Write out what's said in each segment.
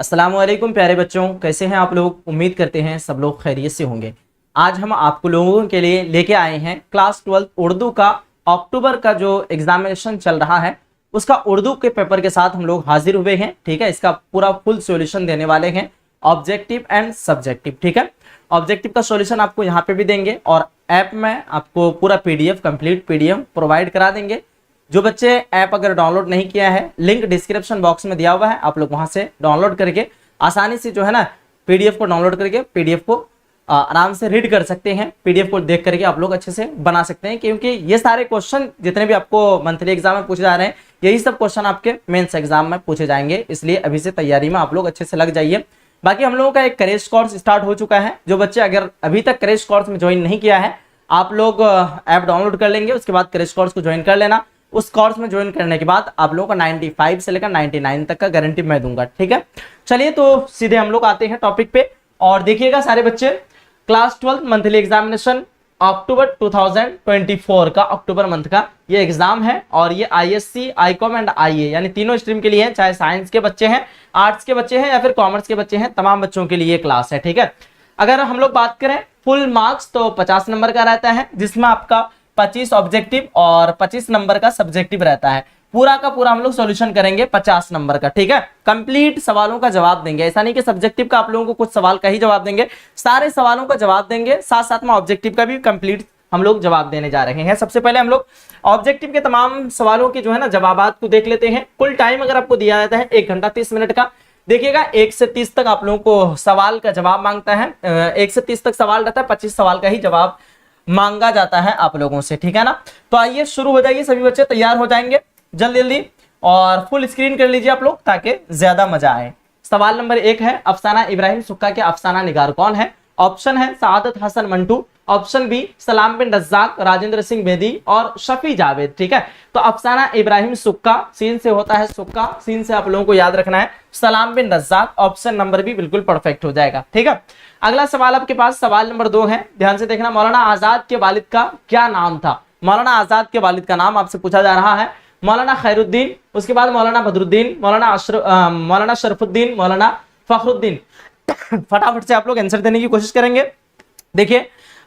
अस्सलाम वालेकुम प्यारे बच्चों, कैसे हैं आप लोग। उम्मीद करते हैं सब लोग खैरियत से होंगे। आज हम आपको लोगों के लिए लेके आए हैं क्लास 12 उर्दू का अक्टूबर का जो एग्जामिनेशन चल रहा है उसका उर्दू के पेपर के साथ हम लोग हाजिर हुए हैं। ठीक है, इसका पूरा फुल सॉल्यूशन देने वाले हैं, ऑब्जेक्टिव एंड सब्जेक्टिव। ठीक है, ऑब्जेक्टिव का सॉल्यूशन आपको यहाँ पे भी देंगे और ऐप में आपको पूरा पीडीएफ कंप्लीट पीडीएफ प्रोवाइड करा देंगे। जो बच्चे ऐप अगर डाउनलोड नहीं किया है, लिंक डिस्क्रिप्शन बॉक्स में दिया हुआ है, आप लोग वहां से डाउनलोड करके आसानी से जो है ना पीडीएफ को डाउनलोड करके पीडीएफ को आराम से रीड कर सकते हैं। पीडीएफ को देख करके आप लोग अच्छे से बना सकते हैं, क्योंकि ये सारे क्वेश्चन जितने भी आपको मंथली एग्जाम में पूछे जा रहे हैं यही सब क्वेश्चन आपके मेंस एग्जाम में पूछे जाएंगे। इसलिए अभी से तैयारी में आप लोग अच्छे से लग जाइए। बाकी हम लोगों का एक करेज कोर्स स्टार्ट हो चुका है। जो बच्चे अगर अभी तक करेज कोर्स में ज्वाइन नहीं किया है, आप लोग ऐप डाउनलोड कर लेंगे, उसके बाद करेज कोर्स को ज्वाइन कर लेना। उस कोर्स में ज्वाइन करने के बाद आप लोगों को 95 से लेकर 99 तक का गारंटी मैं दूंगा। ठीक है, चलिए तो सीधे हम लोग आते हैं टॉपिक पे। और देखिएगा सारे बच्चे, क्लास 12 मंथली एग्जामिनेशन अक्टूबर 2024 का अक्टूबर मंथ का ये एग्जाम है और ये आईएससी, आईकॉम एंड आईए यानी तीनों स्ट्रीम के लिए है, चाहे साइंस के बच्चे हैं, आर्ट्स के बच्चे हैं या फिर कॉमर्स के बच्चे हैं, तमाम बच्चों के लिए क्लास है। ठीक है, अगर हम लोग बात करें फुल मार्क्स तो 50 नंबर का रहता है, जिसमें आपका 25 ऑब्जेक्टिव और 25 नंबर का सब्जेक्टिव रहता है। पूरा का पूरा हम लोग सॉल्यूशन करेंगे 50 नंबर का। ठीक है, कंप्लीट सवालों का जवाब देंगे, ऐसा नहीं कि सब्जेक्टिव का आप लोगों को कुछ सवाल का ही जवाब देंगे, सारे सवालों का जवाब देंगे, साथ साथ में ऑब्जेक्टिव का भी कंप्लीट हम लोग जवाब देने जा रहे हैं। सबसे पहले हम लोग ऑब्जेक्टिव के तमाम सवालों के जो है ना जवाबात को देख लेते हैं। कुल टाइम अगर आपको दिया जाता है 1 घंटा 30 मिनट का, देखिएगा 1 से 30 तक आप लोगों को सवाल का जवाब मांगता है। 1 से 30 तक सवाल रहता है, 25 सवाल का ही जवाब मांगा जाता है आप लोगों से। ठीक है ना, तो आइए शुरू हो जाइए, सभी बच्चे तैयार हो जाएंगे जल्दी जल्दी और फुल स्क्रीन कर लीजिए आप लोग ताकि ज्यादा मजा आए। सवाल नंबर 1 है, अफसाना इब्राहिम सुक्का के अफसाना निगार कौन है? ऑप्शन है सआदत हसन मंटू, ऑप्शन बी सलाम बिन रज्जाक, राजेंद्र सिंह बेदी और शफी जावेद। ठीक है, तो अफसाना इब्राहिम सुक्का, सीन से होता है सुक्का, सीन से आप लोगों को याद रखना है। सलाम बिन रज्जाक, ऑप्शन नंबर बी बिल्कुल परफेक्ट हो जाएगा। ठीक है, अगला सवाल आपके पास सवाल नंबर 2 है, ध्यान से देखना। मौलाना आजाद के वालिद का क्या नाम था? मौलाना आजाद के वालिद का नाम आपसे पूछा जा रहा है। मौलाना खैरुद्दीन, उसके बाद मौलाना बदरुद्दीन, मौलाना शरफुद्दीन, मौलाना फखरुद्दीन। फटाफट से आप लोग आंसर देने की कोशिश करेंगे। देखिए,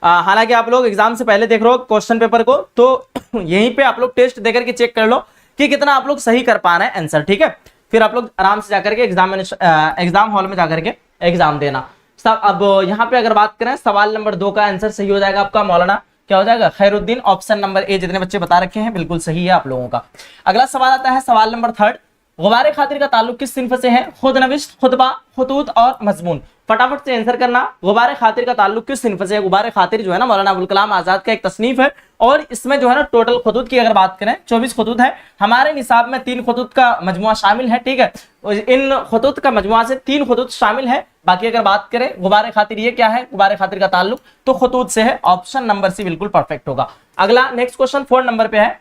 हालांकि आप लोग एग्जाम से पहले देख रहे हो क्वेश्चन पेपर को, तो यहीं पे आप लोग टेस्ट देकर के चेक कर लो कि कितना आप लोग सही कर पा रहे हैं आंसर। ठीक है, फिर आप लोग आराम से जाकर के एग्जाम हॉल में जाकर के एग्जाम देना। सब अब यहाँ पे अगर बात करें सवाल नंबर 2 का आंसर सही हो जाएगा आपका, मौलाना क्या हो जाएगा? खैरुद्दीन। ऑप्शन नंबर ए जितने बच्चे बता रखे हैं बिल्कुल सही है आप लोगों का। अगला सवाल आता है सवाल नंबर 3, गुबारे खातिर का ताल्लुक किस सिन्फ से है? खुद नविश्त, खुतबा, खुतूत और मजमून। फटाफट से आंसर करना। गुबारे खातिर का ताल्लुक किस सिन्फ से है? गुबारे खातिर जो है ना मौलाना अबुल कलाम आजाद का एक तसनीफ है और इसमें जो है ना टोटल खुतूत की अगर बात करें 24 खुतूत है। हमारे निसाब में 3 खुतूत का मजमुआ शामिल है। ठीक है, इन खुतूत का मजमुआ से 3 खुतूत शामिल है। बाकी अगर बात करें गुबारे खातिर ये क्या है, गुबारे खातिर का ताल्लुक तो खुतूत से है। ऑप्शन नंबर सी बिल्कुल परफेक्ट होगा। अगला नेक्स्ट क्वेश्चन 4 नंबर पे है,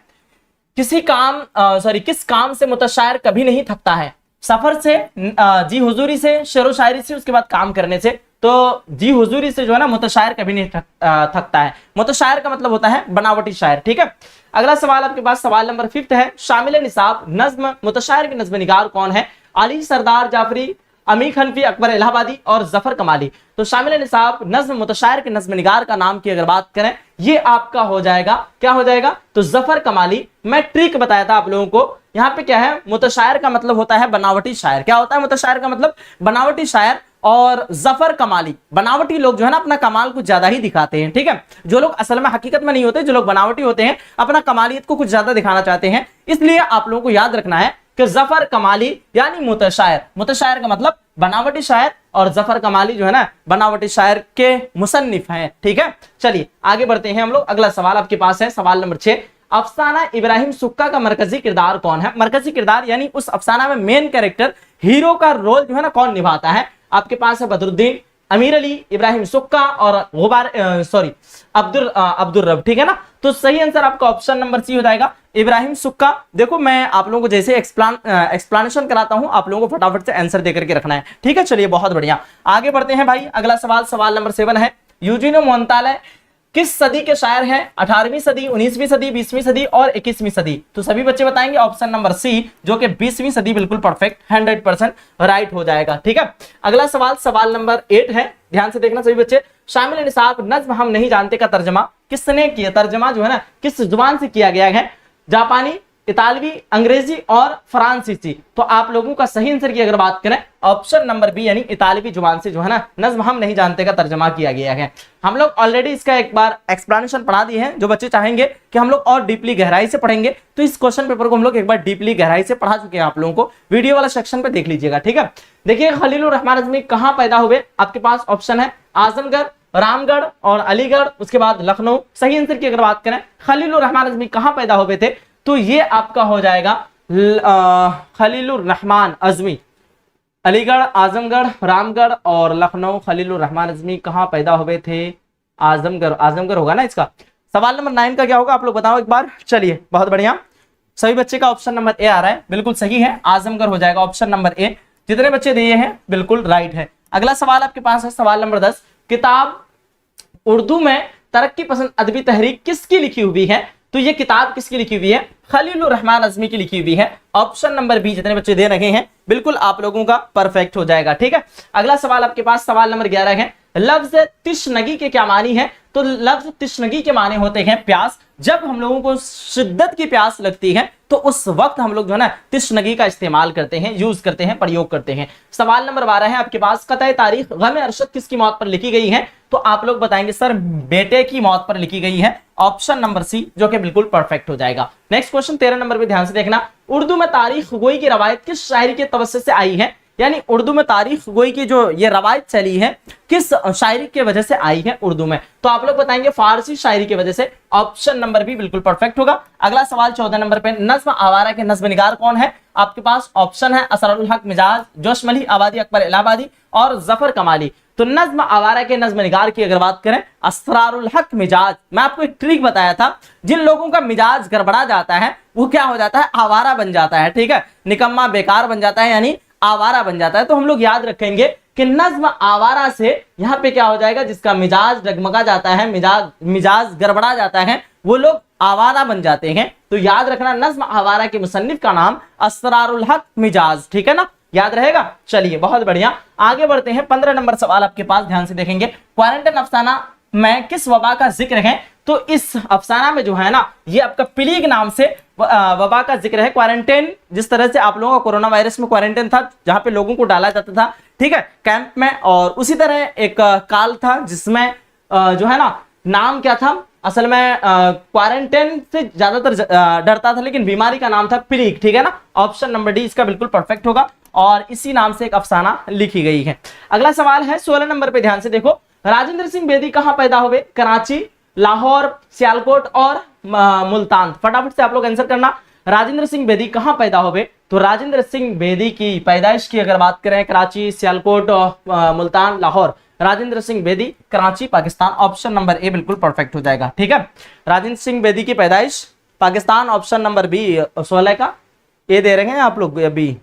किस काम से मुतशायर कभी नहीं थकता है? सफर से, जी हुजूरी से, शेरो शायरी से, उसके बाद काम करने से। तो जी हुजूरी से जो है ना मुतशायर कभी नहीं थकता है। मुतशायर का मतलब होता है बनावटी शायर। ठीक है, अगला सवाल आपके पास सवाल नंबर 5 है, शामिल निसाब नज्म मुतशायर के नज्म निगार कौन है? अली सरदार जाफरी, अमीर हनफी, अकबर इलाहाबादी और जफर कमाली। तो शामिल निसाब नज्म मुतशायर के नज्म निगार का नाम की अगर बात करें ये आपका हो जाएगा, क्या हो जाएगा? तो जफर कमाली। मैं ट्रिक बताया था आप लोगों को, यहाँ पे क्या है, मुतशायर का मतलब होता है बनावटी शायर। क्या होता है मुतशायर का मतलब? बनावटी शायर। और जफर कमाली, बनावटी लोग जो है ना अपना कमाल कुछ ज्यादा ही दिखाते हैं। ठीक है, जो लोग असल में हकीकत में नहीं होते, जो लोग बनावटी होते हैं अपना कमालियत को कुछ ज्यादा दिखाना चाहते हैं। इसलिए आप लोगों को याद रखना है कि जफर कमाली यानी मुतशायर। मुतशायर का मतलब बनावटी शायर और जफर कमाली जो है ना बनावटी शायर के मुसन्निफ हैं। ठीक है, चलिए आगे बढ़ते हैं हम लोग। अगला सवाल आपके पास है सवाल नंबर 6, अफसाना इब्राहिम सुक्का का मरकजी किरदार कौन है? मरकजी किरदार यानी उस अफसाना में मेन कैरेक्टर हीरो का रोल जो है ना कौन निभाता है? आपके पास है बदरुद्दीन, अमीर अली, इब्राहिम सुक्का और अब्दुल रब। ठीक है ना, तो सही आंसर आपका ऑप्शन नंबर सी हो जाएगा, इब्राहिम सुक्का। देखो मैं आप लोगों को जैसे एक्सप्लेनेशन कराता हूं, आप लोगों को फटाफट से आंसर देकर के रखना है। ठीक है, चलिए बहुत बढ़िया, आगे बढ़ते हैं भाई। अगला सवाल सवाल नंबर 7 है, यूजीनो मोंताले किस सदी के शायर हैं? 18वीं सदी, 19वीं सदी, 20वीं सदी और 21वीं सदी। तो सभी बच्चे बताएंगे ऑप्शन नंबर सी, जो कि 20वीं सदी बिल्कुल परफेक्ट 100% राइट हो जाएगा। ठीक है, अगला सवाल, सवाल नंबर 8 है, ध्यान से देखना सभी बच्चे। शामिल निसाब नज्म हम नहीं जानते का तर्जमा किसने किया? तर्जमा जो है ना किस जुबान से किया गया है? जापानी, इतालवी, अंग्रेजी और फ्रांसीसी। तो आप लोगों का सही आंसर की अगर बात करें ऑप्शन नंबर बी यानी इतालवी जुबान से जो है ना नज्म हम नहीं जानते का तर्जमा किया गया है। हम लोग ऑलरेडी इसका एक बार एक्सप्लेनेशन पढ़ा दिए हैं। जो बच्चे चाहेंगे कि हम लोग और डीपली गहराई से पढ़ेंगे तो इस क्वेश्चन पेपर को हम लोग एक बार डीपली गहराई से पढ़ा चुके हैं, आप लोगों को वीडियो वाला सेक्शन पे देख लीजिएगा। ठीक है, देखिए खलीलुर रहमान अज़मी कहां पैदा हुए? आपके पास ऑप्शन है आजमगढ़, रामगढ़ और अलीगढ़, उसके बाद लखनऊ। सही आंसर की अगर बात करें खलीलुर रहमान अज़मी कहां पैदा हुए थे तो ये आपका हो जाएगा खलीलुर रहमान अज़मी। अलीगढ़, आजमगढ़, रामगढ़ और लखनऊ। खलीलुर रहमान अज़मी कहां पैदा हुए थे? आजमगढ़, आजमगढ़ होगा ना इसका। सवाल नंबर 9 का क्या होगा आप लोग बताओ एक बार। चलिए बहुत बढ़िया, सभी बच्चे का ऑप्शन नंबर ए आ रहा है, बिल्कुल सही है, आजमगढ़ हो जाएगा ऑप्शन नंबर ए। जितने बच्चे दिए हैं बिल्कुल राइट है। अगला सवाल आपके पास है सवाल नंबर 10, किताब उर्दू में तरक्की पसंद अदबी तहरीक किसकी लिखी हुई है? तो ये किताब किसकी लिखी हुई है? खलीलुर रहमान अज़मी की लिखी हुई है। ऑप्शन नंबर बी जितने बच्चे दे रहे हैं बिल्कुल आप लोगों का परफेक्ट हो जाएगा। ठीक है, अगला सवाल आपके पास सवाल नंबर 11 है, लफ्ज तिश्नगी के क्या मानी है? तो लफ्ज तिश्नगी के माने होते हैं प्यास। जब हम लोगों को शिद्दत की प्यास लगती है तो उस वक्त हम लोग जो है ना तिश्नगी का इस्तेमाल करते हैं, यूज करते हैं, प्रयोग करते हैं। सवाल नंबर 12 है आपके पास, कतई तारीख गम अरशद किसकी मौत पर लिखी गई है? तो आप लोग बताएंगे सर बेटे की मौत पर लिखी गई है, ऑप्शन नंबर सी, जो कि बिल्कुल परफेक्ट हो जाएगा। नेक्स्ट क्वेश्चन 13 नंबर पे ध्यान से देखना, उर्दू में तारीख गोई की रवायत किस शायरी के तवज्जुह से आई है? यानी उर्दू में तारीख गोई की जो ये रवायत चली है किस शायरी की वजह से आई है उर्दू में? तो आप लोग बताएंगे फारसी शायरी की वजह से, ऑप्शन नंबर बी बिल्कुल परफेक्ट होगा। अगला सवाल 14 नंबर पे, नज्म आवारा के नज्म निगार कौन है? आपके पास ऑप्शन है असरारुल हक मिजाज, जोशमली, आबादी अकबर इलाहाबादी और जफर कमाली। तो नज्म आवारा के नज्म निगार की अगर बात करें असरारुल हक मिजाज, मैं आपको एक ट्रिक बताया था, जिन लोगों का मिजाज गड़बड़ा जाता है वो क्या हो जाता है? आवारा बन जाता है। ठीक है, निकम्मा, बेकार बन जाता है, यानी आवारा बन जाता है। तो हम लोग याद रखेंगे कि नज्म आवारा से यहाँ पे क्या हो जाएगा? जिसका मिजाज डगमगा जाता है, मिजाज गड़बड़ा जाता है, वो लोग आवारा बन जाते हैं। तो याद रखना नज्म आवारा के मुसन्निफ का नाम असरारुल हक मिजाज। ठीक है ना, याद रहेगा। चलिए बहुत बढ़िया, आगे बढ़ते हैं। 15 नंबर सवाल आपके पास, ध्यान से देखेंगे, क्वारंटाइन अफसाना में किस वबा का जिक्र है? तो इस अफसाना में जो है ना ये आपका प्लीग नाम से वबा का जिक्र है। क्वारंटाइन, जिस तरह से आप लोगों का कोरोना वायरस में क्वारंटाइन था जहां पे लोगों को डाला जाता था, ठीक है, कैंप में, और उसी तरह एक काल था जिसमें जो है ना नाम क्या था? असल में क्वारंटाइन से ज्यादातर डरता था, लेकिन बीमारी का नाम था प्लीग। ठीक है ना, ऑप्शन नंबर डी इसका बिल्कुल परफेक्ट होगा और इसी नाम से एक अफसाना लिखी गई है। अगला सवाल है 16 नंबर पे, ध्यान से देखो, राजेंद्र सिंह बेदी कहां पैदा हुए? कराची, लाहौर, सियालकोट और मुल्तान। फटाफट से आप लोग आंसर करना, राजेंद्र सिंह बेदी कहां पैदा हुए? तो राजेंद्र सिंह बेदी की पैदाइश की अगर बात करें Karachi, Sialkot, Multan, Lahore. Rajendra Singh Bedi Karachi, Pakistan, option number A बिल्कुल परफेक्ट हो जाएगा। ठीक है, राजेंद्र सिंह बेदी की पैदाइश पाकिस्तान, ऑप्शन नंबर बी 16 का ए दे रहे हैं आप लोग, अभी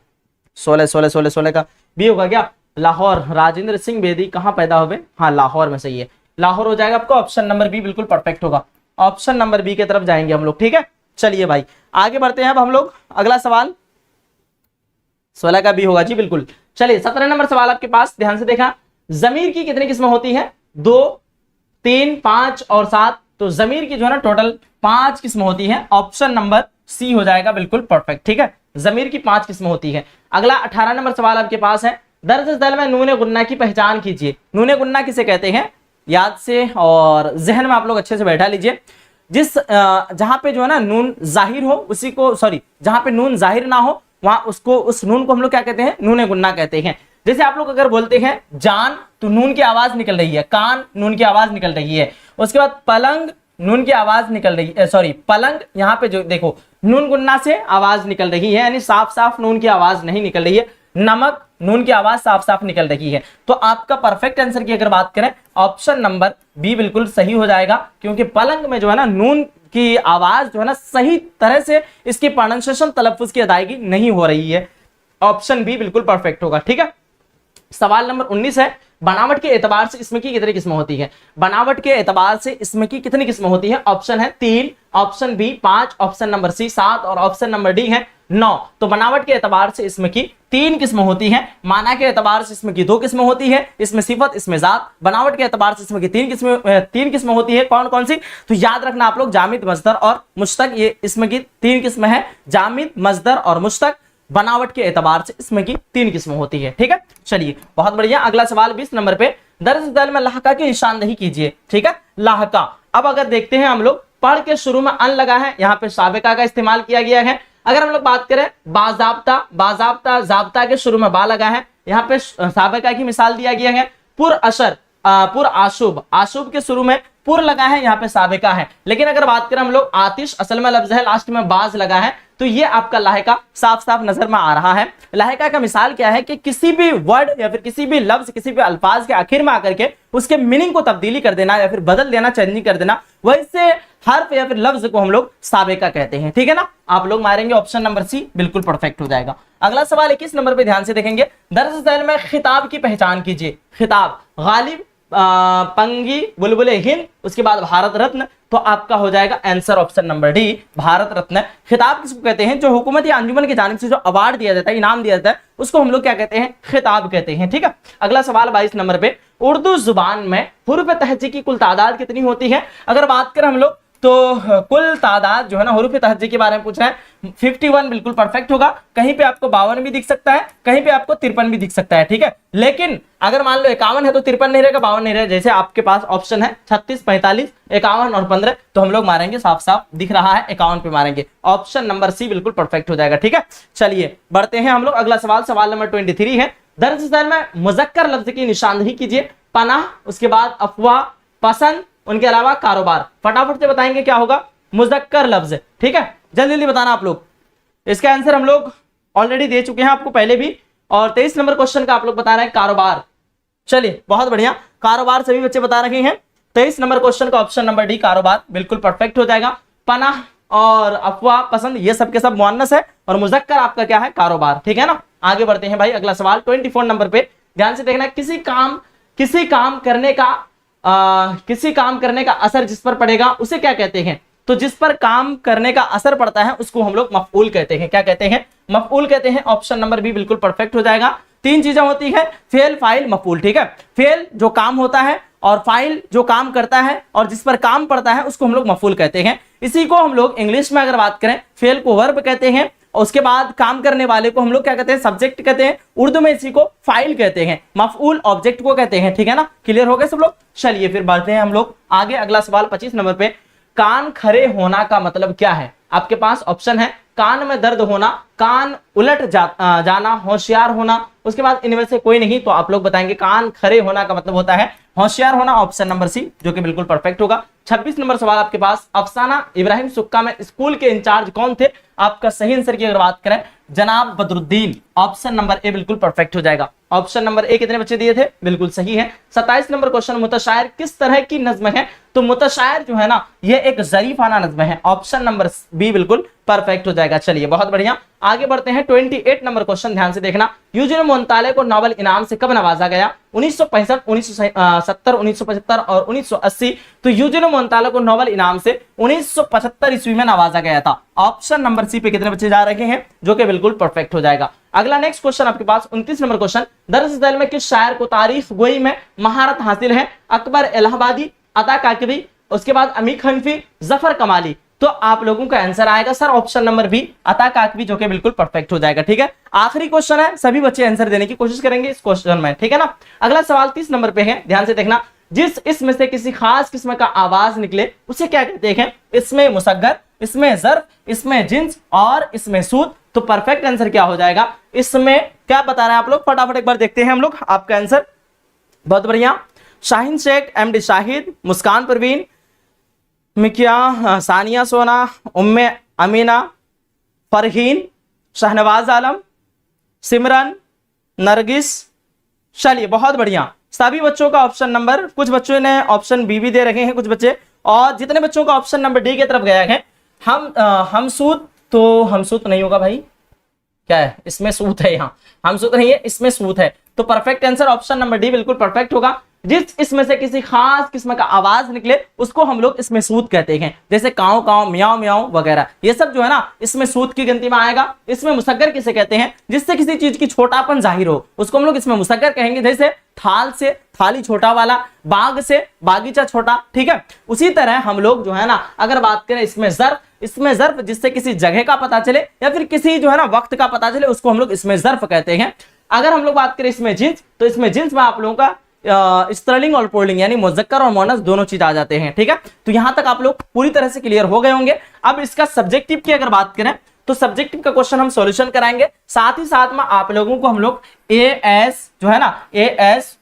16 का बी होगा क्या? लाहौर। राजेंद्र सिंह बेदी कहां पैदा हुए? हाँ लाहौर में, सही है, लाहौर हो जाएगा आपको, ऑप्शन नंबर बी बिल्कुल परफेक्ट होगा। ऑप्शन नंबर बी की तरफ जाएंगे हम लोग। ठीक है, चलिए भाई आगे बढ़ते हैं अब हम लोग। अगला सवाल 16 का बी होगा जी, बिल्कुल। चलिए 17 नंबर सवाल आपके पास, ध्यान से देखा, जमीर की कितनी किस्में होती हैं? 2, 3, 5 और 7। तो जमीर की जो है ना टोटल 5 किस्में होती हैं, ऑप्शन नंबर सी हो जाएगा बिल्कुल परफेक्ट। ठीक है, जमीर की 5 किस्में होती है। अगला 18 नंबर सवाल आपके पास है, दर्ज दल में नूने गुन्ना की पहचान कीजिए। नूने गुन्ना किसे कहते हैं? याद से और जहन में आप लोग अच्छे से बैठा लीजिए। जिस जहां पे जो है ना नून जाहिर हो उसी को, सॉरी, जहां पे नून जाहिर ना हो वहां उसको, उस नून को हम लोग क्या कहते हैं? नूने गुन्ना कहते हैं। जैसे आप लोग अगर बोलते हैं जान तो नून की आवाज निकल रही है, कान नून की आवाज निकल रही है, उसके बाद पलंग नून की आवाज निकल रही है, सॉरी पलंग, यहाँ पे जो देखो नून गुन्ना से आवाज निकल रही है, यानी साफ साफ नून की आवाज नहीं निकल रही है। नमक नून की आवाज साफ साफ निकल रही है। तो आपका परफेक्ट आंसर की अगर बात करें ऑप्शन नंबर बी बिल्कुल सही हो जाएगा, क्योंकि पलंग में जो है ना नून की आवाज जो है ना सही तरह से इसकी प्रोनाउंसिएशन तलफ्फुज की अदायगी नहीं हो रही है। ऑप्शन बी बिल्कुल परफेक्ट होगा। ठीक है, सवाल नंबर 19 है, बनावट के एतबार से इसमें की कितनी किस्में होती है? बनावट के एतबार से इसमें की कितनी किस्में होती है? ऑप्शन है 3, option B 5, option number C 7 और ऑप्शन नंबर डी है 9। तो बनावट के एतबार से इसमें की 3 किस्में होती है, माना के एतबार से इसमें की 2 किस्में होती है, इसमें सिफत इसमें जात। बनावट के एतबार से इसमें की 3 किस्में होती है, कौन कौन सी? तो याद रखना आप लोग, जामिद, मजदर और मुश्तक, ये इसमें की 3 किस्में हैं, जामिद, मजदर और मुश्तक। बनावट के एतबार से इसमें की 3 किस्में होती है, ठीक है। चलिए बहुत बढ़िया, अगला सवाल 20 नंबर पे, दर्ज दैल में लहका की निशानदेही कीजिए, ठीक है। लहका, अब अगर देखते हैं हम लोग, पढ़ के शुरू में अन लगा है, यहाँ पे साबिका का इस्तेमाल किया गया है। अगर हम लोग बात करें बाजाब्ता, बाजाब्ता, जाब्ता के शुरू में बा लगा है, यहाँ पे साबिका की मिसाल दिया गया है। पुर अशर, पुर आशुब, आशुब के शुरू में पुर लगा है, यहाँ पे साबिका है। लेकिन अगर बात करें हम लोग आतिश, असल में लफ्ज है, लास्ट में बाज लगा है, तो ये आपका लाहिका साफ साफ नजर में आ रहा है। लाहिका का मिसाल क्या है कि किसी भी वर्ड या फिर किसी भी लफ्ज, किसी भी अल्फाज के आखिर में आकर के उसके मीनिंग को तब्दीली कर देना या फिर बदल देना, चेंजिंग कर देना, वैसे हर्फ या फिर लफ्ज को हम लोग साबिका कहते हैं, ठीक है ना। आप लोग मारेंगे ऑप्शन नंबर सी, बिल्कुल परफेक्ट हो जाएगा। अगला सवाल 21 नंबर पे ध्यान से देखेंगे, दर्ज दैल में खिताब की पहचान कीजिए। खिताब, गालिब, पंगी, बुलबुले हिंद, उसके बाद भारत रत्न, तो आपका हो जाएगा answer option number D, Bharat Ratna. खिताब किसको कहते हैं? जो हुकूमत या अंजुमन की जानिब से जो अवार्ड दिया जाता है, इनाम दिया जाता है, उसको हम लोग क्या कहते हैं? खिताब कहते हैं, ठीक है। अगला सवाल 22 नंबर पे, उर्दू जुबान में हुरूफ तहज्जी की कुल तादाद कितनी होती है? अगर बात करें हम लोग तो कुल तादाद जो है ना, हुरूफ तहज्जी के बारे में पूछ रहे हैं, 51 बिल्कुल परफेक्ट होगा। कहीं पे आपको 52 भी दिख सकता है, कहीं पे आपको 53 भी दिख सकता है, ठीक है। लेकिन अगर मान लो 51 है तो 53 नहीं रहेगा, 52 नहीं रहेगा। जैसे आपके पास ऑप्शन है 36, 45, 51 और 15, तो हम लोग मारेंगे, साफ साफ दिख रहा है 51 पे मारेंगे, ऑप्शन नंबर सी बिल्कुल परफेक्ट हो जाएगा, ठीक है। चलिए बढ़ते हैं हम लोग, अगला सवाल, सवाल नंबर 23 है, दर्ज दैल में मुजक्कर लफ्ज की निशानदेही कीजिए। पनाह, उसके बाद अफवाह, पसंद, उनके अलावा कारोबार। फटाफट से बताएंगे क्या होगा? मुजक्कर लफ्ज, ठीक है, जल्दी जल्दी बताना आप लोग। इसका आंसर हम लोग ऑलरेडी दे चुके हैं आपको पहले भी, और 23 नंबर क्वेश्चन का आप लोग बता रहे हैं कारोबार। चलिए बहुत बढ़िया, कारोबार सभी बच्चे बता रहे हैं। 23 नंबर क्वेश्चन का ऑप्शन नंबर डी, कारोबार, बिल्कुल परफेक्ट हो जाएगा। पनाह और अफवाह, पसंद, ये सब के सब मुअन्नस है, और मुजक्कर आपका क्या है? कारोबार, ठीक है ना। आगे बढ़ते हैं भाई, अगला सवाल 24 नंबर पे ध्यान से देखना, किसी काम करने का असर जिस पर पड़ेगा उसे क्या कहते हैं? तो जिस पर काम करने का असर पड़ता है उसको हम लोग मफऊल कहते हैं। क्या कहते हैं? मफऊल कहते हैं, ऑप्शन नंबर बी बिल्कुल परफेक्ट हो जाएगा। 3 चीजें होती है, फेल, फाइल, मफऊल, ठीक है। फेल जो काम होता है, और फाइल जो काम करता है, और जिस पर काम पड़ता है उसको हम लोग मफऊल कहते हैं। इसी को हम लोग इंग्लिश में अगर बात करें, फेल को वर्ब कहते हैं, और उसके बाद काम करने वाले को हम लोग क्या कहते हैं? सब्जेक्ट कहते हैं। उर्दू में इसी को फाइल कहते हैं, मफऊल ऑब्जेक्ट को कहते हैं, ठीक है ना। क्लियर हो गए सब लोग? चलिए फिर बढ़ते हैं हम लोग आगे, अगला सवाल 25 नंबर पे, कान खरे होना का मतलब क्या है? आपके पास ऑप्शन है, कान में दर्द होना, कान उलट जाना, होशियार होना, उसके बाद इनमें से कोई नहीं, तो आप लोग बताएंगे कान खरे होना का मतलब होता है होशियार होना, ऑप्शन नंबर सी, जो कि बिल्कुल परफेक्ट होगा। 26 नंबर सवाल आपके पास, अफसाना इब्राहिम सुक्का में स्कूल के इंचार्ज कौन थे? आपका सही आंसर की अगर बात करें, जनाब बदरुद्दीन, ऑप्शन नंबर ए बिल्कुल परफेक्ट हो जाएगा। ऑप्शन नंबर ए कितने बच्चे दिए थे? बिल्कुल सही है। 27 नंबर क्वेश्चन, मुतशायर किस तरह की नज्म है? तो मुतशायर जो है ना, ये एक ज़रीफाना नज्म है, ऑप्शन नंबर बी बिल्कुल परफेक्ट हो जाएगा। चलिए बहुत बढ़िया, आगे बढ़ते हैं। 28 नंबर क्वेश्चन ध्यान से देखना, यूजुल मोंताले को नोबेल इनाम से कब नवाजा गया? 1965, 1970, 1975 और 1980। तो यूजुल मोंताले को नोबेल इनाम से 1975 ईस्वी में नवाजा गया था। ऑप्शन नंबर सी पे कितने बच्चे जा रहे हैं? जो कि बिल्कुल परफेक्ट हो जाएगा। अगला नेक्स्ट क्वेश्चन आपके पास 29 नंबर क्वेश्चन, दर्ज दैल में किस शायर को तारीफ गोई में महारत हासिल है? अकबर इलाहाबादी, अता काकवी, उसके बाद अमीर हनफी, जफर कमाली। तो आप लोगों का आंसर आएगा सर ऑप्शन नंबर बी, अता काकवी, जो कि बिल्कुल परफेक्ट हो जाएगा, ठीक है। आखिरी क्वेश्चन है, सभी बच्चे आंसर देने की कोशिश करेंगे इस क्वेश्चन में, ठीक है ना। अगला सवाल 30 नंबर पे है, ध्यान से देखना, जिस इसमें से किसी खास किस्म का आवाज निकले उसे क्या कहते हैं? इसमें मुसग्गर, इसमें ज़र्फ, इसमें जिन्स और इसमें सूद। तो परफेक्ट आंसर क्या हो जाएगा? इसमें क्या बता रहे हैं आप लोग? फटाफट एक बार देखते हैं हम लोग आपका आंसर। बहुत बढ़िया, शाहीन शेख, एमडी शाहिद, मुस्कान परवीन, मिकिया, सानिया सोना, उम्मे अमीना, फरहीन, शहनवाज आलम, सिमरन, नरगिस। चलिए बहुत बढ़िया, सभी बच्चों का ऑप्शन नंबर, कुछ बच्चों ने ऑप्शन बी भी दे रखे हैं कुछ बच्चे, और जितने बच्चों का ऑप्शन नंबर डी की तरफ गया है, हमसूद, तो हमसूद नहीं होगा भाई, क्या है इसमें सूत है, यहाँ हमसूद नहीं है, इसमें सूत है। तो perfect answer option number D बिल्कुल परफेक्ट होगा। जिस इसमें से किसी खास किस्म का आवाज निकले उसको हम लोग इसमें सूत कहते हैं, जैसे काव काव, म्याऊ म्याऊ वगैरह, ये सब जो है ना इसमें सूत की गिनती में आएगा। इसमें मुसग्गर किसे कहते हैं, जिससे किसी चीज की छोटापन जाहिर हो उसको हम लोग इसमें मुसग्गर कहेंगे। जैसे थाल से थाली छोटा वाला, बाग से बागीचा छोटा, ठीक है। उसी तरह हम लोग जो है ना अगर बात करें इसमें ज़र्फ जिससे किसी जगह का पता चले या फिर किसी जो है ना वक्त का पता चले उसको हम लोग इसमें ज़र्फ कहते हैं। अगर हम लोग बात करें इसमें जिन्स, तो इसमें जिन्स में आप लोगों का स्त्रीलिंग और पुल्लिंग यानी मुज़क्कर और मुअन्नस दोनों चीज आ जाते हैं, ठीक है। तो यहां तक आप लोग पूरी तरह से क्लियर हो गए होंगे। अब इसका सब्जेक्टिव की अगर बात करें तो सब्जेक्टिव का क्वेश्चन हम सॉल्यूशन कराएंगे, साथ ही साथ में आप लोगों को हम लोग एएस जो है ना एएस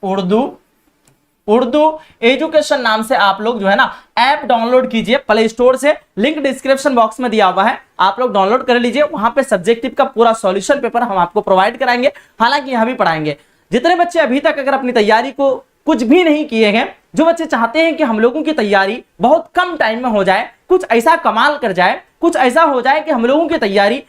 उर्दू एजुकेशन नाम से आप लोग जो है ना ऐप डाउनलोड कीजिए प्ले स्टोर से, लिंक डिस्क्रिप्शन बॉक्स में दिया हुआ है, आप लोग डाउनलोड कर लीजिए। वहां पे सब्जेक्टिव का पूरा सॉल्यूशन पेपर हम आपको प्रोवाइड कराएंगे, हालांकि यहां भी पढ़ाएंगे। जितने बच्चे अभी तक अगर अपनी तैयारी को कुछ भी नहीं किए हैं, जो बच्चे चाहते हैं कि हम लोगों की तैयारी बहुत कम टाइम में हो जाए, कुछ ऐसा कमाल कर जाए, कुछ ऐसा हो जाए कि हम लोगों की तैयारी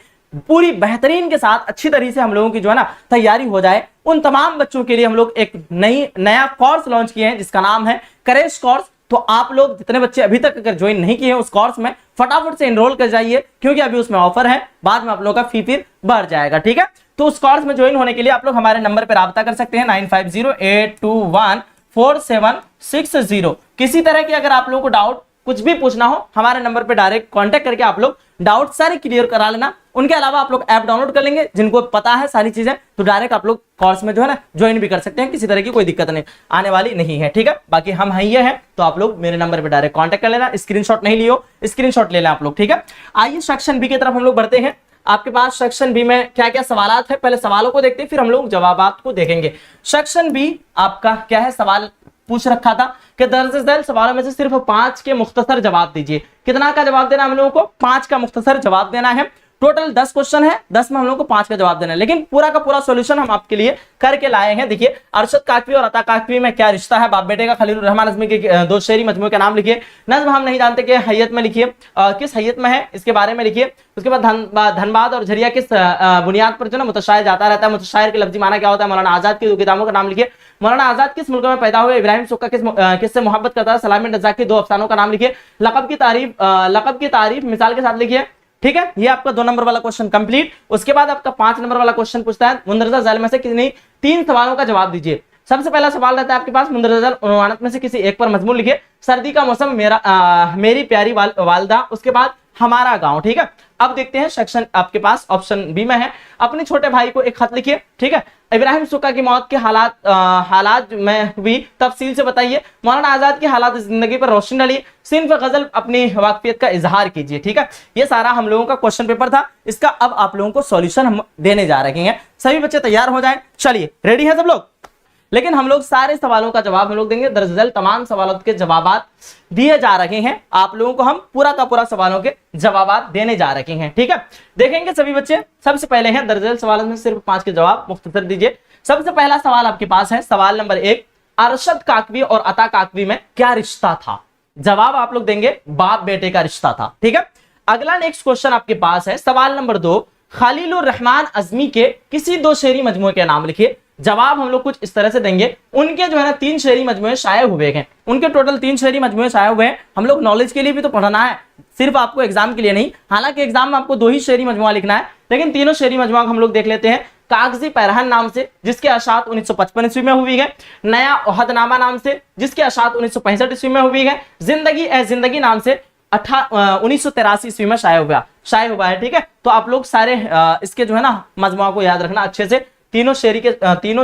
पूरी बेहतरीन के साथ अच्छी तरीके से हम लोगों की जो है ना तैयारी हो जाए, उन तमाम बच्चों के लिए हम लोग एक नया कोर्स लॉन्च किए हैं जिसका नाम है करेज कोर्स। तो आप लोग जितने बच्चे अभी तक अगर ज्वाइन नहीं किए हैं उस कोर्स में फटाफट से एनरोल कर जाइए, क्योंकि अभी उसमें ऑफर है, बाद में आप लोगों का फी फिर बढ़ जाएगा, ठीक है। तो उस कोर्स में ज्वाइन होने के लिए आप लोग हमारे नंबर पर राब्ता कर सकते हैं 9508214760। किसी तरह की अगर आप लोगों को डाउट कुछ भी पूछना हो हमारे नंबर पे डायरेक्ट कांटेक्ट करके आप लोग डाउट सारे क्लियर करा लेना। उनके अलावा आप लोग ऐप डाउनलोड कर लेंगे, जिनको पता है सारी चीजें तो डायरेक्ट आप लोग कोर्स में जो है ना ज्वाइन भी कर सकते हैं, किसी तरह की कोई दिक्कत नहीं आने वाली नहीं है, ठीक है। बाकी हम ये हैं तो आप लोग मेरे नंबर पे डायरेक्ट कांटेक्ट कर लेना, स्क्रीनशॉट नहीं लियो, स्क्रीनशॉट ले लें आप लोग, ठीक है। आइए सेक्शन बी की तरफ हम लोग बढ़ते हैं। आपके पास सेक्शन बी में क्या क्या सवालात है, पहले सवालों को देखते हैं फिर हम लोग जवाबात को देखेंगे। सेक्शन बी आपका क्या है, सवाल पूछ रखा था कि दर्ज झेल सवालों में से सिर्फ 5 के मुख्तसर जवाब दीजिए। कितना का जवाब देना हम लोगों को, 5 का मुख्तसर जवाब देना है। टोटल 10 क्वेश्चन है, 10 में हम लोग को 5 का जवाब देना है, लेकिन पूरा का पूरा सॉल्यूशन हम आपके लिए करके लाए हैं। देखिए अरशद काकवी और अता काकवी में क्या रिश्ता है, बाप बेटे का। खलीलुर रहमान नज़्मी के 2 शेरी मजमूए का नाम लिखिए। नज्म हम नहीं जानते कि हैयत में लिखिए, किस हैयत में है इसके बारे में लिखिए। उसके बाद धनबाद और झरिया किस बुनियाद पर जो है मुतशायर जाता रहता है, मुतशायर के लफ्जी माना क्या होता है। मौलाना आजाद की 2 किताबों का नाम लिखिए। मौलाना आजाद किस मुल्क में पैदा हुए, इब्राहिम सुक्का किससे मोहब्बत करता है, सलामी रज़ा की 2 अफसानों का नाम लिखिए। लक़ब की तारीफ मिसाल के साथ लिखिए, ठीक है। ये आपका 2 नंबर वाला क्वेश्चन कंप्लीट। उसके बाद आपका 5 नंबर वाला क्वेश्चन पूछता है मुंदरजा ज़ैल में से किसी 3 सवालों का जवाब दीजिए। सबसे पहला सवाल रहता है आपके पास मुंदरजा ज़ैल उन्वानत में से किसी एक पर मजमून लिखिए। सर्दी का मौसम, मेरी प्यारी वालदा, उसके बाद हमारा गांव, ठीक है। अब देखते हैं सेक्शन आपके पास ऑप्शन बी में है, अपने छोटे भाई को एक खत लिखिए, ठीक है। इब्राहिम सुक्का की मौत के हालात में भी तफसील से बताइए। मौलाना आजाद की हालात जिंदगी पर रोशनी डालिए। सिंफ गजल अपनी वाकफियत का इजहार कीजिए, ठीक है। ये सारा हम लोगों का क्वेश्चन पेपर था, इसका अब आप लोगों को सॉल्यूशन हम देने जा रहे हैं। सभी बच्चे तैयार हो जाएं, चलिए रेडी है सब लोग। लेकिन हम लोग सारे सवालों का जवाब हम लोग देंगे, दरअसल तमाम सवालों के जवाब दिए जा रहे हैं, आप लोगों को हम पूरा का पूरा सवालों के जवाब देने जा रहे हैं, ठीक है। देखेंगे सभी बच्चे। सबसे पहले हैं दरअसल सवालों में सिर्फ 5 के जवाब मुख्तसर दीजिए। सबसे पहला सवाल आपके पास है, सवाल नंबर 1, अरशद काकवी और अता काकवी में क्या रिश्ता था। जवाब आप लोग देंगे बाप बेटे का रिश्ता था, ठीक है। अगला नेक्स्ट क्वेश्चन आपके पास है, सवाल नंबर 2, खलीलुर रहमान अज़मी के किसी 2 शेरी मजमूए के नाम लिखिए। जवाब हम लोग कुछ इस तरह से देंगे, उनके जो है ना 3 शेरी मजमूए शाये हुए हैं, उनके टोटल 3 शेरी मजमूए शाये हुए हैं। हम लोग नॉलेज के लिए भी तो पढ़ना है, सिर्फ आपको एग्जाम के लिए नहीं। हालांकि एग्जाम में आपको 2 ही शेरी मजमुआ लिखना है, लेकिन तीनों शेरी मजमुआ हम लोग देख लेते हैं। कागजी पैरहन नाम से, जिसके अशात 1955 ईस्वी में हुई है। नया ओहदनामा नाम से, जिसके अशात 1965 ईस्वी में हुई है। जिंदगी ए जिंदगी नाम से 1983 ईस्वी में शाये हुआ है, ठीक है। तो आप लोग सारे इसके जो है ना मजमुआ को याद रखना अच्छे से, तीनों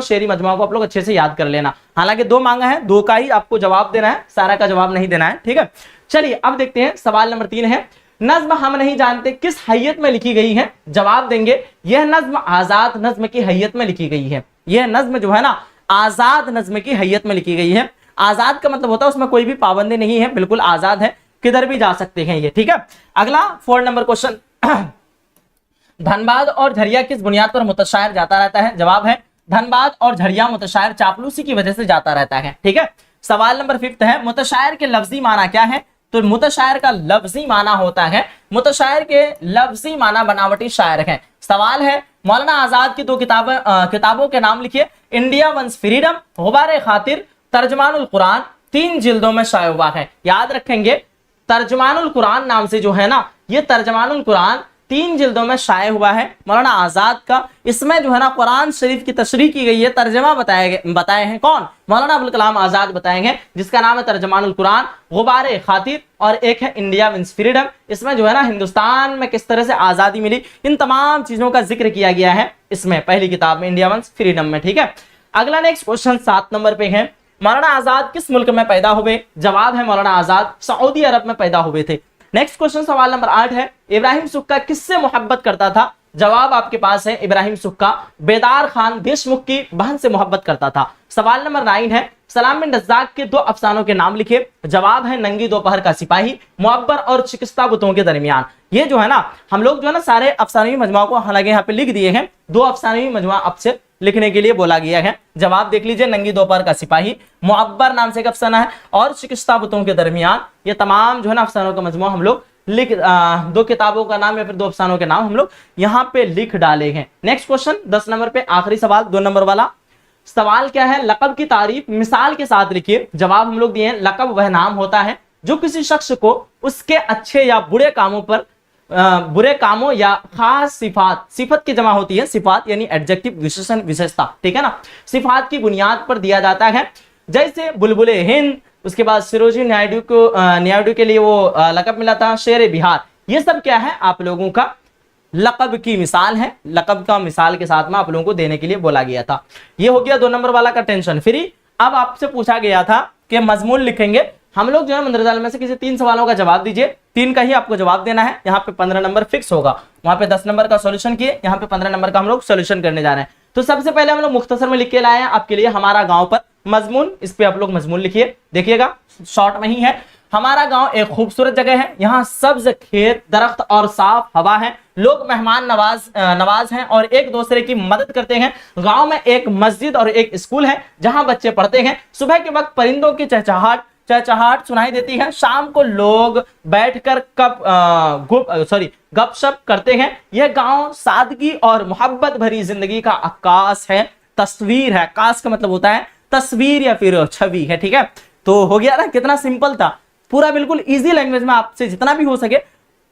शेरी मजमुआ को आप लोग अच्छे से याद कर लेना। हालांकि 2 मांगा है, 2 का ही आपको जवाब देना है, सारा का जवाब नहीं देना है, ठीक है। चलिए अब देखते हैं सवाल नंबर 3 है, नज्म हम नहीं जानते किस हैयत में लिखी गई है। जवाब देंगे यह नज्म आजाद नज्म की हैयत में लिखी गई है। यह नज्म जो है ना आजाद नज्म की हैयत में लिखी गई है। आजाद का मतलब होता है उसमें कोई भी पाबंदी नहीं है, बिल्कुल आजाद है, किधर भी जा सकते हैं ये, ठीक है। अगला 4 नंबर क्वेश्चन, धनबाद और झरिया किस बुनियाद पर मुतशायर जाता रहता है। जवाब है धनबाद और झरिया मुतशायर चापलूसी की वजह से जाता रहता है, ठीक है। सवाल नंबर 5 है, मुतशायर के लफ्जी माना क्या है। तो मुतशायर का लफ्जी माना होता है, मुतशायर के लफ्जी माना बनावटी शायर है। सवाल है मौलाना आजाद की 2 किताबों के नाम लिखिए। इंडिया वंस फ्रीडम, गुबारे खातिर, तर्जमानुल कुरान 3 जिल्दों में शाये हुआ है। याद रखेंगे तर्जमानुल कुरान नाम से जो है ना, ये तर्जमानुल कुरान 3 जिल्दों में शाये हुआ है मौलाना आजाद का। इसमें जो है ना कुरान शरीफ की तशरीह की गई है, तर्जमा बताए हैं कौन? मौलाना अबुल कलाम आजाद बताएंगे, जिसका नाम है तर्जमानुल कुरान, गुबारे खातिर, और एक है इंडिया विंस फ्रीडम। इसमें जो है ना हिंदुस्तान में किस तरह से आजादी मिली, इन तमाम चीजों का जिक्र किया गया है इसमें, पहली किताब में इंडिया विंस फ्रीडम में। ठीक है, अगला नेक्स्ट क्वेश्चन 7 नंबर पे है, मौलाना आजाद किस मुल्क में पैदा हुए? जवाब है मौलाना आजाद सऊदी अरब में पैदा हुए थे। नेक्स्ट क्वेश्चन सवाल नंबर 8 है, इब्राहिम सुक्का किससे मोहब्बत करता था? जवाब आपके पास है, इब्राहिम सुक्का बेदार खान देशमुख की बहन से मोहब्बत करता था। सवाल नंबर 9 है, सलाम बिन रज़्ज़ाक़ के 2 अफसानों के नाम लिखे। जवाब है, नंगी दोपहर का सिपाही, मुअब्बर और शिकस्ता बुतों के दरमियान। ये जो है ना हम लोग जो है ना सारे अफसानवी मजमुआ को हालांकि यहाँ पे लिख दिए हैं, 2 अफसानवी मजमुआ अब से लिखने के लिए बोला गया है। जवाब देख लीजिए, नंगी दोपहर का सिपाही, मुअब्बर नाम से एक अफसाना है, और शिकस्ता बुतों के दरमियान। ये तमाम जो है ना अफसानों का मजमुआ हम लोग 2 किताबों का नाम या फिर 2 अफसानों के नाम हम लोग यहाँ पे लिख डाले हैं। नेक्स्ट क्वेश्चन 10 नंबर पे आखिरी सवाल, 2 नंबर वाला सवाल क्या है? लक़ब की तारीफ मिसाल के साथ लिखिए। जवाब हम लोग दिए हैं, लक़ब वह नाम होता है जो किसी शख्स को उसके अच्छे या बुरे कामों पर बुरे कामों या खास सिफत की जमा होती है, सिफात यानी एडजेक्टिव, विशेषण, विशेषता। ठीक है ना, सिफात की बुनियाद पर दिया जाता है। जैसे बुलबुले हिंद, उसके बाद सरोजिनी नायडू के लिए वो लक़ब मिला था शेर बिहार। ये सब क्या है? आप लोगों का लक़ब की मिसाल है, लक़ब का मिसाल के साथ में आप लोगों को देने के लिए बोला गया था। ये हो गया 2 नंबर वाला का टेंशन फ्री। अब आपसे पूछा गया था कि मजमून लिखेंगे हम लोग जो है मंदरजाल में से किसी 3 सवालों का जवाब दीजिए, 3 का ही आपको जवाब देना है। यहाँ पे 15 नंबर फिक्स होगा, वहां पे 10 नंबर का सॉल्यूशन किए, यहाँ पे 15 नंबर का हम लोग सॉल्यूशन करने जा रहे हैं। तो सबसे पहले हम लोग मुख्तसर में लिख के लाए हैं आपके लिए हमारा गांव पर मजमून। इस पे आप लोग मजमून लिखिए, देखिएगा शॉर्ट में ही है। हमारा गांव एक खूबसूरत जगह है, यहाँ सब्ज खेत, दरख्त और साफ हवा है, लोग मेहमान नवाज हैं और एक दूसरे की मदद करते हैं। गांव में एक मस्जिद और एक स्कूल है जहां बच्चे पढ़ते हैं। सुबह के वक्त परिंदों की चहचहाट सुनाई देती है। शाम को लोग बैठकर गपशप करते हैं। यह गांव सादगी और मोहब्बत भरी जिंदगी का अक्कास है, तस्वीर है। अक्कास का मतलब होता है तस्वीर या फिर छवि है। ठीक है, तो हो गया ना, कितना सिंपल था, पूरा बिल्कुल इजी लैंग्वेज में आपसे जितना भी हो सके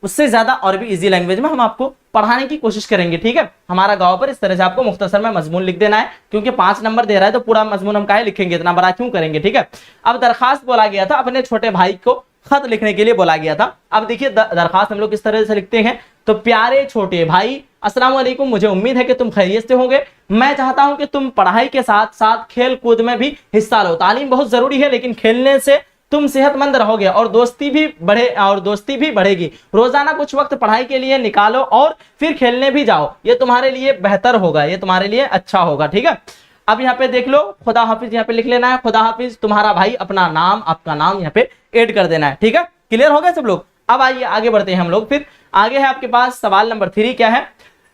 उससे ज्यादा और भी इजी लैंग्वेज में हम आपको पढ़ाने की कोशिश करेंगे। ठीक है, हमारा गांव पर इस तरह से आपको मुख्तसर में मजमून लिख देना है, क्योंकि 5 नंबर दे रहा है तो पूरा मजमून हम काहे लिखेंगे, इतना बड़ा क्यों करेंगे। ठीक है, अब दरखास्त बोला गया था, अपने छोटे भाई को खत लिखने के लिए बोला गया था। अब देखिए दरखास्त हम लोग किस तरह से लिखते हैं, तो प्यारे छोटे भाई, अस्सलाम वालेकुम, मुझे उम्मीद है कि तुम खैरियत से होंगे। मैं चाहता हूं कि तुम पढ़ाई के साथ साथ खेल कूद में भी हिस्सा लो। तालीम बहुत जरूरी है, लेकिन खेलने से तुम सेहतमंद रहोगे और दोस्ती भी बढ़ेगी। रोजाना कुछ वक्त पढ़ाई के लिए निकालो और फिर खेलने भी जाओ, ये तुम्हारे लिए बेहतर होगा, ये तुम्हारे लिए अच्छा होगा। ठीक है, अब यहाँ पे देख लो, खुदा हाफिज यहाँ पे लिख लेना है, खुदा हाफिज तुम्हारा भाई, अपना नाम, आपका नाम यहाँ पे ऐड कर देना है। ठीक है, क्लियर हो गया सब लोग। अब आइए आगे बढ़ते हैं हम लोग। फिर आगे है आपके पास सवाल नंबर 3 क्या है,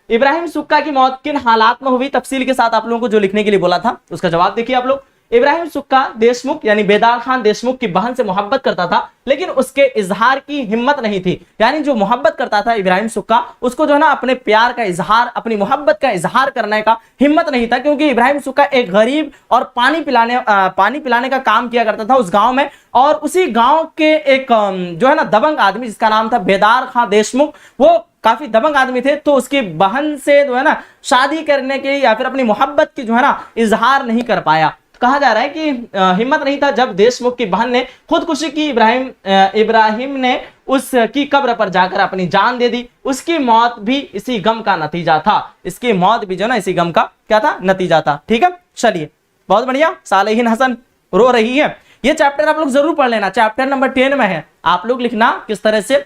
इब्राहिम सुक्का की मौत किन हालात में हुई? तफसील के साथ आप लोगों को जो लिखने के लिए बोला था उसका जवाब देखिए आप लोग। इब्राहिम सुक्का देशमुख यानी बेदार खान देशमुख की बहन से मोहब्बत करता था, लेकिन उसके इजहार की हिम्मत नहीं थी। यानी जो मोहब्बत करता था इब्राहिम सुक्का, उसको जो है ना अपने प्यार का इजहार, अपनी मोहब्बत का इजहार करने का हिम्मत नहीं था, क्योंकि इब्राहिम सुक्का एक गरीब और पानी पिलाने का काम किया करता था उस गांव में। और उसी गांव के एक जो है ना दबंग आदमी जिसका नाम था बेदार खान देशमुख, वो काफी दबंग आदमी थे, तो उसकी बहन से जो है ना शादी करने के या फिर अपनी मोहब्बत की जो है ना इजहार नहीं कर पाया। कहा जा रहा है कि हिम्मत नहीं था। जब देशमुख की बहन ने खुदकुशी की, इब्राहिम ने उसकी कब्र पर जाकर अपनी जान दे दी। उसकी मौत भी इसी गम का नतीजा था। इसकी मौत भी जो ना इसी गम का क्या था, नतीजा था। ठीक है, चलिए बहुत बढ़िया। सालेहीन हसन रो रही है, ये चैप्टर आप लोग जरूर पढ़ लेना, चैप्टर नंबर 10 में है। आप लोग लिखना किस तरह से,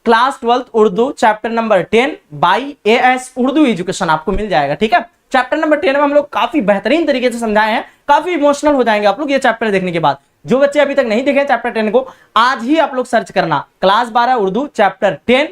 class 12 Urdu chapter number 10 by AS Urdu education आपको मिल जाएगा। ठीक है, चैप्टर नंबर 10 में हम लोग काफी बेहतरीन तरीके से समझाए हैं, काफी इमोशनल हो जाएंगे आप लोग ये चैप्टर देखने के बाद। जो बच्चे अभी तक नहीं देखे चैप्टर 10 को, आज ही आप लोग सर्च करना class 12 Urdu chapter 10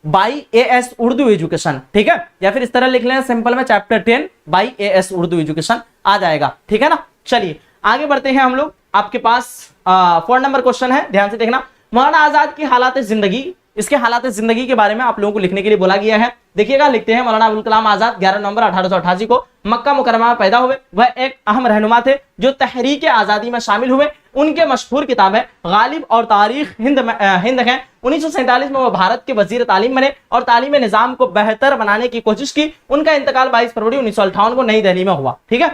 by AS Urdu education. ठीक है, या फिर इस तरह लिख लेना सिंपल में, chapter 10 by AS Urdu education आ जाएगा। ठीक है ना, चलिए आगे बढ़ते हैं हम लोग। आपके पास 4 नंबर क्वेश्चन है, ध्यान से देखना। मौलाना आजाद की हालात जिंदगी, इसके हालात जिंदगी के बारे में आप लोगों को लिखने के लिए बोला गया है। देखिएगा, लिखते हैं मौलाना अबुल कलाम आजाद 11 नवंबर 1888 को मक्का मुकरमा में पैदा हुए। वह एक अहम रहनुमा थे जो तहरीक आजादी में शामिल हुए। उनके मशहूर किताब है गालिब और तारीख हिंद है। 1947 में वो भारत के वजीर तालीम बने और तालीमी निजाम को बेहतर बनाने की कोशिश की। उनका इंतकाल 22 फरवरी 1958 को नई दिल्ली में हुआ। ठीक है,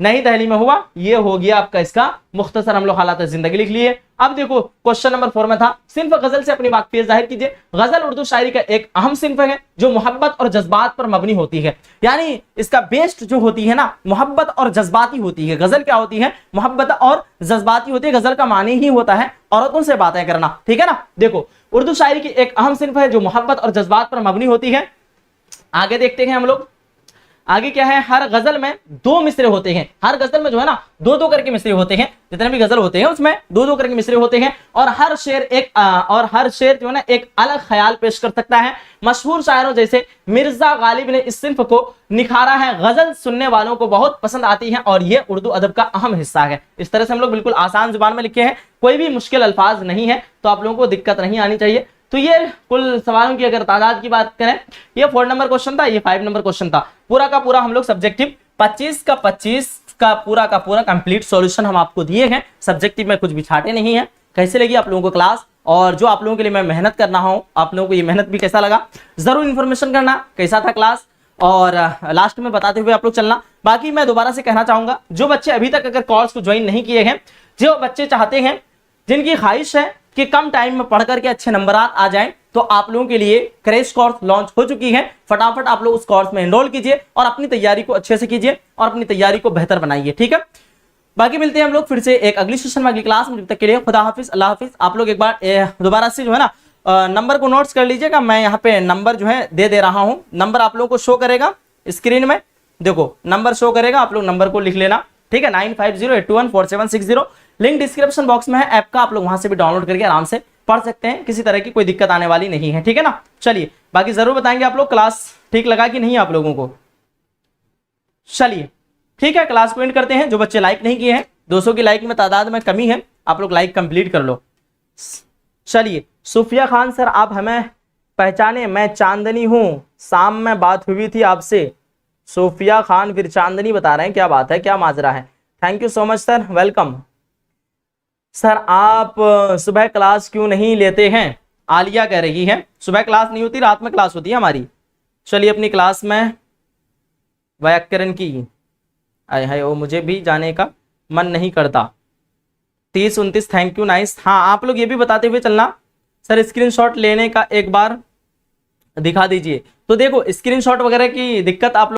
नई दिल्ली में हुआ। ये हो गया आपका इसका मुख्तसर हम लोग हालात जिंदगी लिख लिए। अब देखो क्वेश्चन नंबर 4 में था, सिंफ गजल से अपनी वाकफियत जाहिर कीजिए। गजल उर्दू शायरी का एक अहम सिंफ है जो मोहब्बत और जज्बात पर मबनी होती है, यानी इसका बेस्ड जो होती है ना मोहब्बत और जज्बाती होती है। गजल क्या होती है? मोहब्बत और जज्बाती होती है। गजल का मानी ही होता है औरतों से बातें करना। ठीक है ना, देखो उर्दू शायरी की एक अहम सिंफ है जो मोहब्बत और जज्बात पर मबनी होती है। आगे देखते हैं हम लोग, आगे क्या है, हर गजल में 2 मिसरे होते हैं। हर गजल में जो है ना 2-2 करके मिसरे होते हैं। जितने भी गजल होते हैं उसमें 2-2 करके मिसरे होते हैं और हर शेर जो है ना एक अलग ख्याल पेश कर सकता है। मशहूर शायरों जैसे मिर्जा गालिब ने इस सिंफ को निखारा है। गजल सुनने वालों को बहुत पसंद आती है और ये उर्दू अदब का अहम हिस्सा है। इस तरह से हम लोग बिल्कुल आसान जुबान में लिखे हैं, कोई भी मुश्किल अल्फाज नहीं है, तो आप लोगों को दिक्कत नहीं आनी चाहिए। तो ये कुल सवालों की अगर तादाद की बात करें, ये 4 नंबर क्वेश्चन था, ये 5 नंबर क्वेश्चन था। पूरा का पूरा हम लोग सब्जेक्टिव 25 का पूरा कंप्लीट सॉल्यूशन हम आपको दिए हैं। सब्जेक्टिव में कुछ भी छाटे नहीं है। कैसे लगी आप लोगों को क्लास, और जो आप लोगों के लिए मैं मेहनत कर रहा हूँ, आप लोगों को ये मेहनत भी कैसा लगा, जरूर इन्फॉर्मेशन करना कैसा था क्लास, और लास्ट में बताते हुए आप लोग चलना। बाकी मैं दोबारा से कहना चाहूंगा, जो बच्चे अभी तक अगर कोर्स को ज्वाइन नहीं किए हैं, जो बच्चे चाहते हैं, जिनकी ख्वाहिश है कि कम टाइम में पढ़ करके अच्छे नंबर आ जाएं, तो आप लोगों के लिए क्रैश कोर्स लॉन्च हो चुकी है। फटाफट आप लोग उस कोर्स में एनरोल कीजिए और अपनी तैयारी को अच्छे से कीजिए और अपनी तैयारी को बेहतर बनाइए। ठीक है, बाकी मिलते हैं हम लोग फिर से एक अगली सेशन में अगली क्लास में। जब तक के लिए खुदा हाफिज, अल्लाह हाफिज। आप लोग एक बार दोबारा से जो है ना नंबर को नोट्स कर लीजिएगा। मैं यहाँ पे नंबर जो है दे रहा हूँ। नंबर आप लोगों को शो करेगा स्क्रीन में, देखो नंबर शो करेगा, आप लोग नंबर को लिख लेना। ठीक है, 9508214760। लिंक डिस्क्रिप्शन बॉक्स में है ऐप का, आप लोग वहां से भी डाउनलोड करके आराम से पढ़ सकते हैं। किसी तरह की कोई दिक्कत आने वाली नहीं है। ठीक है ना, चलिए बाकी जरूर बताएंगे आप लोग क्लास ठीक लगा कि नहीं आप लोगों को। चलिए ठीक है, क्लास को एंड करते हैं। जो बच्चे लाइक नहीं किए हैं, 200 की लाइक में तादाद में कमी है, आप लोग लाइक कंप्लीट कर लो। चलिए, सूफिया खान सर आप हमें पहचाने, मैं चांदनी हूं, शाम में बात हुई थी आपसे। सूफिया खान फिर चांदनी बता रहे हैं, क्या बात है, क्या माजरा है। Thank you so much sir, welcome. Sir आप सुबह क्लास क्यों नहीं लेते हैं? आलिया कह रही है सुबह क्लास नहीं होती, रात में क्लास होती है हमारी। चलिए अपनी क्लास में व्याकरण की, आए हाय ओ मुझे भी जाने का मन नहीं करता। 30-29 थैंक यू, नाइस। हाँ आप लोग ये भी बताते हुए चलना सर स्क्रीनशॉट लेने का एक बार दिखा दीजिए। तो देखो स्क्रीनशॉट वगैरह की दिक्कत आप लोग